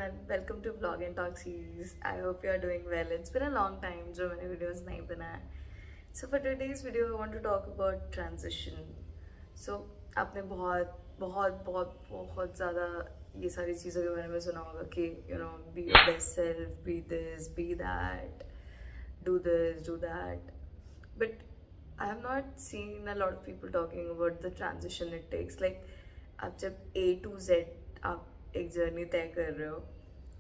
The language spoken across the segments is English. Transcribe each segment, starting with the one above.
everyone, welcome to Vlog and Talk series. I hope you are doing well. It's been a long time जो मैंने videos नहीं बनाया. So for today's video, I want to talk about transition. So आपने बहुत ज़्यादा ये सारी चीज़ों के बारे में सुना होगा कि be your best self, be this, be that, do this, do that. But I have not seen a lot of people talking about the transition it takes. Like आप जब A to Z आप एक journey तय कर रहे हो,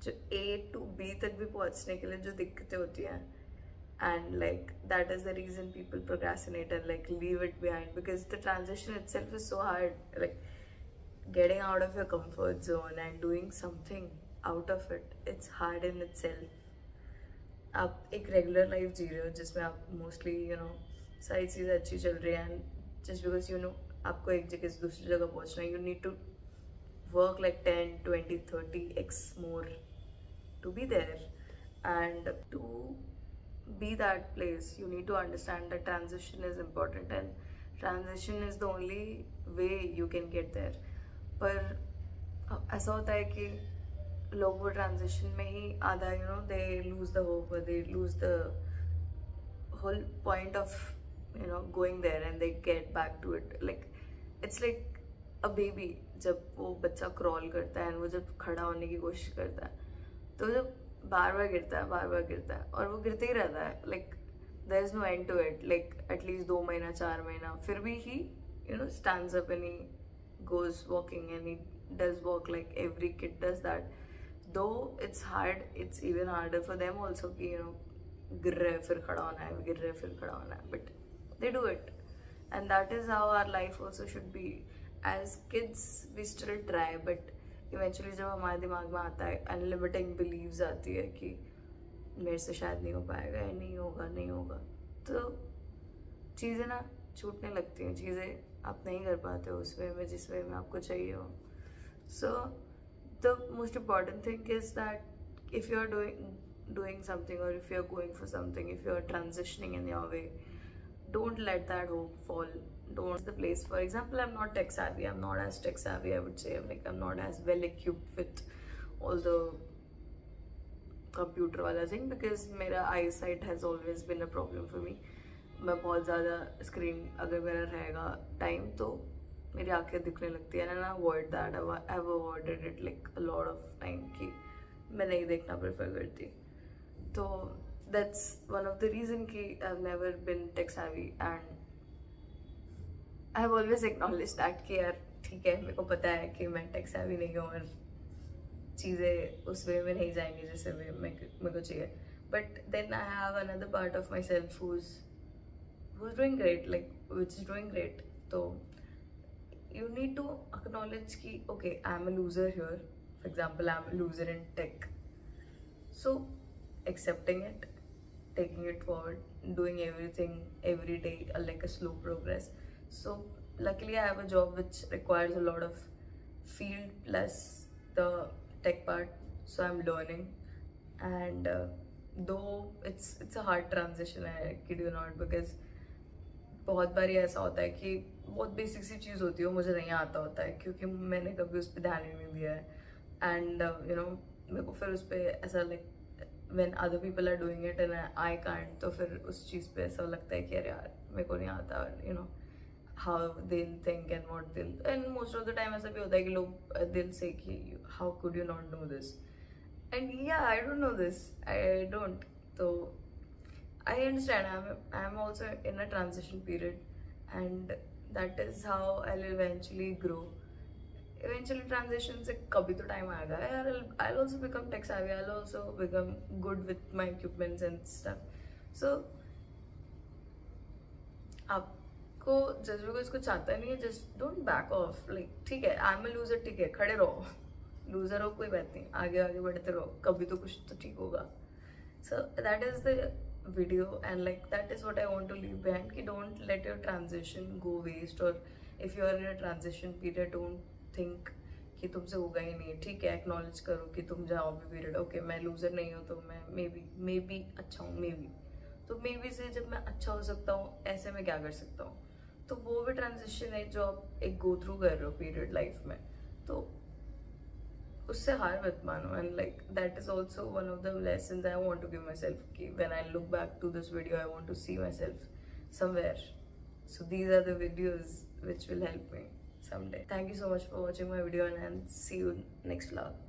जो A to B तक भी पहुंचने के लिए जो दिक्कतें होती हैं, and like that is the reason people procrastinate and like leave it behind, because the transition itself is so hard. Like getting out of your comfort zone and doing something out of it, it's hard in itself. आप एक regular life जी रहे हो जिसमें आप mostly सारी चीज़ें अच्छी चल रही हैं, एंड जस्ट बिकॉज आपको एक जगह से दूसरी जगह पहुंचना है, you need to work like 10, 20, 30x more to be there. And to be that place, you need to understand that transition is important, and transition is the only way you can get there. पर ऐसा होता है कि लोग वो transition में ही आधा they lose the hope, or they lose the whole point of going there, and they get back to it. Like it's like a baby, जब वो बच्चा क्रॉल करता है, वो जब खड़ा होने की कोशिश करता है तो जब बार बार गिरता है और वो गिरते ही रहता है. Like there is no end to it. Like at least 2 महीना 4 महीना, फिर भी he stands up and he goes walking and he does walk like every kid does that. Though it's hard, it's even harder for them also कि गिर रहे फिर खड़ा होना है, गिर रहे फिर खड़ा होना है, but they do it. And that is how our life also should be. As kids we still try, but eventually जब हमारे दिमाग में आता है अनलिमिटिंग बिलीव्स आती है कि मेरे से शायद नहीं हो पाएगा, या नहीं होगा, तो चीज़ें ना छूटने लगती हैं, चीज़ें आप नहीं कर पाते हो उस वे में जिस वे में आपको चाहिए हो. So the most important thing is that if you are doing something, और if you are going for something, if you are transitioning in your way, don't let that hope fall. Don't the place. For example, I'm not tech savvy. I'm not as tech savvy, I would say. I'm not as well equipped with all the computer wala thing, because मेरा eyesight has always been a problem for me. मैं बहुत ज़्यादा screen अगर मेरा रहेगा time तो मेरी आँखें दिखने लगती है, and I avoid that. I've avoided it like a lot of time कि मैं नहीं देखना prefer करती. तो that's one of the reason कि I've never been tech savvy, and I've always acknowledged that कि यार ठीक है, मेरे को पता है कि मैं tech savvy नहीं हूँ और चीज़ें उस वे में नहीं जाएंगी जैसे वे मेरे को चाहिए. But then I have another part of myself who's doing great, like which is doing great. So you need to acknowledge कि okay, I'm a loser here. For example, I'm a loser in tech. So accepting it, taking it forward, doing everything every day, like a slow progress. So luckily I have a job which requires a lot of field plus the tech part, so I'm learning. And though it's a hard transition, I kid you not, because बहुत बार ऐसा होता है कि बहुत basic सी चीज़ होती है, मुझे नहीं आता होता है क्योंकि मैंने कभी उस पर ध्यान ही नहीं दिया है. एंड मेरे को फिर उस पर ऐसा like when other people are doing it and I can't, तो फिर उस चीज़ पे ऐसा लगता है कि अरे यार मेरे को नहीं आता, how they'll think and what they'll, and most of the time ऐसा भी होता है कि लोग they'll say कि how could you not know this, and yeah, I don't know this, I don't. So I understand I'm also in a transition period, and that is how I'll eventually grow. Eventually transition से कभी तो time आएगा यार. I'll also become tech savvy, I'll also become good with my equipments and stuff. So आपको जज भी इसको चाहता नहीं है, just don't back off. Like ठीक है, I'm a loser, ठीक है, खड़े रहो, loser हो कोई बात नहीं, आगे बढ़ते रहो, कभी तो कुछ तो ठीक होगा. So that is the video, and like that is what I want to leave behind कि don't let your transition go waste, or if you are in a transition period, don't think कि तुमसे होगा ही नहीं. ठीक है, acknowledge करो कि तुम जाओ भी पीरियड. ओके, मैं लूजर नहीं हूँ तो मैं मे बी अच्छा हूँ, तो मे बी से जब मैं अच्छा हो सकता हूँ, ऐसे में क्या कर सकता हूँ, तो वो भी ट्रांजिशन है जो आप एक गो थ्रू कर रहे हो पीरियड लाइफ में. तो उससे हार मत मानो. And like that is also one of the lessons I want to give myself. कि when I look back to this video, I want to see myself somewhere. So these are the videos which will help me someday. Thank you so much for watching my video, and see you next vlog.